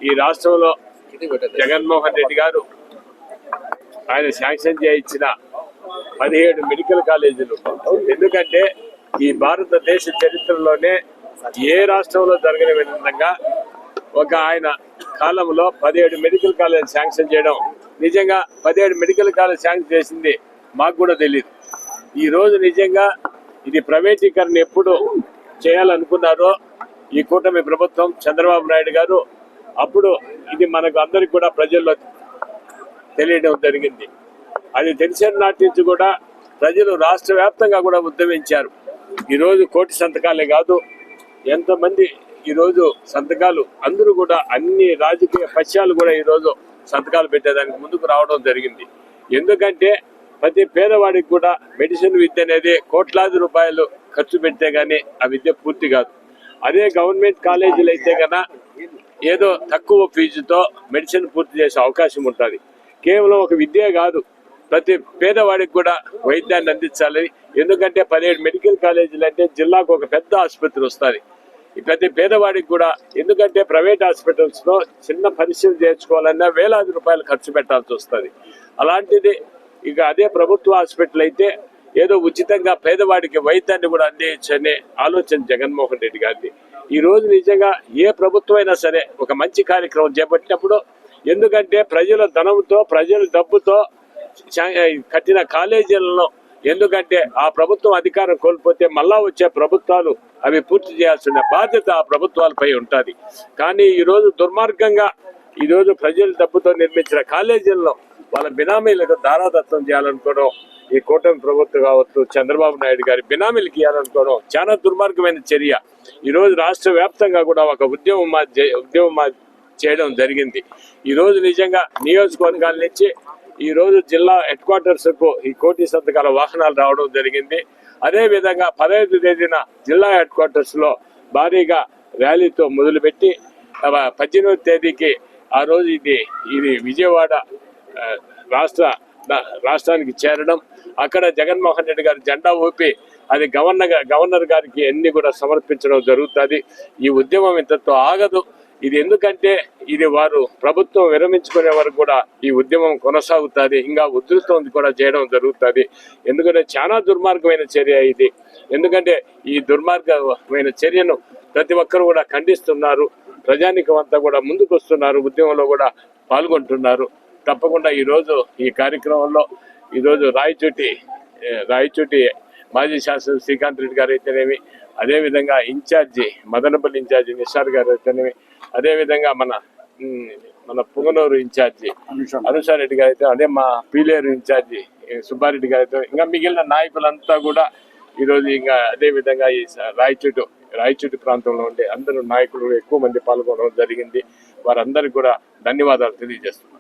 ఈ రాష్ట్రంలో జగన్మోహన్ రెడ్డి గారు ఆయన శాంక్షన్ చేయించిన 17 మెడికల్ కాలేజీలు. ఎందుకంటే ఈ భారతదేశ చరిత్రలోనే ఏ రాష్ట్రంలో జరగని విధంగా ఒక ఆయన కాలంలో 17 మెడికల్ కాలేజ్ శాంక్షన్ చేయడం, నిజంగా 17 మెడికల్ కాలేజ్ శాంక్షన్ చేసింది మాకు కూడా తెలియదు. ఈ రోజు నిజంగా ఇది ప్రైవేటీకరణ ఎప్పుడు చేయాలనుకున్నారో ఈ కూటమి ప్రభుత్వం చంద్రబాబు నాయుడు గారు అప్పుడు ఇది మనకు అందరికి కూడా ప్రజల్లో తెలియడం జరిగింది. అది తెలిసిన నాటి నుంచి కూడా ప్రజలు రాష్ట్ర వ్యాప్తంగా కూడా ఉద్యమించారు. ఈరోజు కోటి సంతకాలే కాదు, ఎంతమంది ఈరోజు సంతకాలు అందరూ కూడా అన్ని రాజకీయ పక్షాలు కూడా ఈరోజు సంతకాలు పెట్టేదానికి ముందుకు రావడం జరిగింది. ఎందుకంటే ప్రతి పేదవాడికి కూడా మెడిసిన్ విద్య అనేది కోట్లాది రూపాయలు ఖర్చు పెడితే గానీ ఆ విద్య పూర్తి కాదు. అదే గవర్నమెంట్ కాలేజీలు అయితే కన్నా ఏదో తక్కువ ఫీజుతో మెడిసిన్ పూర్తి చేసే అవకాశం ఉంటుంది. కేవలం ఒక విద్యే కాదు, ప్రతి పేదవాడికి కూడా వైద్యాన్ని అందించాలి. ఎందుకంటే 17 మెడికల్ కాలేజీలు అంటే జిల్లాకు ఒక పెద్ద ఆసుపత్రి వస్తుంది. ప్రతి పేదవాడికి కూడా, ఎందుకంటే ప్రైవేట్ హాస్పిటల్స్ లో చిన్న పరిశీలన చేర్చుకోవాలన్నా వేలాది రూపాయలు ఖర్చు పెట్టాల్సి వస్తుంది. అలాంటిది ఇక అదే ప్రభుత్వ హాస్పిటల్ అయితే ఏదో ఉచితంగా పేదవాడికి వైద్యాన్ని కూడా అందించనే ఆలోచన జగన్మోహన్ రెడ్డి గారిది. ఈ రోజు నిజంగా ఏ ప్రభుత్వం అయినా సరే ఒక మంచి కార్యక్రమం చేపట్టినప్పుడు, ఎందుకంటే ప్రజల ధనంతో ప్రజల డబ్బుతో కట్టిన కాలేజీలను, ఎందుకంటే ఆ ప్రభుత్వం అధికారం కోల్పోతే మళ్ళా వచ్చే ప్రభుత్వాలు అవి పూర్తి చేయాల్సిన బాధ్యత ఆ ప్రభుత్వాలపై ఉంటుంది. కానీ ఈరోజు దుర్మార్గంగా ఈరోజు ప్రజల డబ్బుతో నిర్మించిన కాలేజీలను వాళ్ళ బినామీలకు దారాదత్తం చేయాలనుకోవడం, ఈ కూటమి ప్రభుత్వం కావచ్చు చంద్రబాబు నాయుడు గారి బినామీలకు ఇవ్వాలనుకోవడం చాలా దుర్మార్గమైన చర్య. ఈరోజు రాష్ట్ర వ్యాప్తంగా కూడా ఒక ఉద్యమం చేయడం జరిగింది. ఈరోజు నిజంగా నియోజకవర్గాల నుంచి ఈరోజు జిల్లా హెడ్ క్వార్టర్స్ కు ఈ కోటి సంతకాల వాహనాలు రావడం జరిగింది. అదే విధంగా 15వ తేదీన జిల్లా హెడ్ క్వార్టర్స్ లో భారీగా ర్యాలీతో మొదలుపెట్టి 18వ తేదీకి ఆ రోజు ఇది విజయవాడ రాష్ట్రానికి చేరడం, అక్కడ జగన్మోహన్ రెడ్డి గారు జెండా ఊపి అది గవర్నర్ గారికి అన్ని కూడా సమర్పించడం జరుగుతుంది. ఈ ఉద్యమం ఇంతతో ఆగదు. ఇది ఎందుకంటే ఇది వారు ప్రభుత్వం విరమించుకునే వరకు కూడా ఈ ఉద్యమం కొనసాగుతుంది, ఇంకా ఉధృతం కూడా చేయడం జరుగుతుంది. ఎందుకంటే చాలా దుర్మార్గమైన చర్య ఇది. ఎందుకంటే ఈ దుర్మార్గమైన చర్యను ప్రతి ఒక్కరు కూడా ఖండిస్తున్నారు. ప్రజానికం అంతా కూడా ముందుకు వస్తున్నారు, ఉద్యమంలో కూడా పాల్గొంటున్నారు. తప్పకుండా ఈరోజు ఈ కార్యక్రమంలో ఈరోజు రాయచోటి మాజీ శాసన శ్రీకాంత్ రెడ్డి గారు అయితేనేమి, అదేవిధంగా ఇన్ఛార్జి మదనపల్లి ఇన్ఛార్జి నిషార్ గారు అయితేనేమి, అదేవిధంగా మన పుంగనూరు ఇన్ఛార్జి అనుషారెడ్డి రెడ్డి గారు అయితే, అదే మా పీలేరు ఇన్ఛార్జి సుబ్బారెడ్డి గారు అయితే, ఇంకా మిగిలిన నాయకులంతా కూడా ఈరోజు ఇంకా అదే విధంగా ఈ రాయచోటి ప్రాంతంలో ఉండే అందరూ నాయకులు ఎక్కువ మంది పాల్గొనడం జరిగింది. వారందరికీ కూడా ధన్యవాదాలు తెలియజేస్తున్నాను.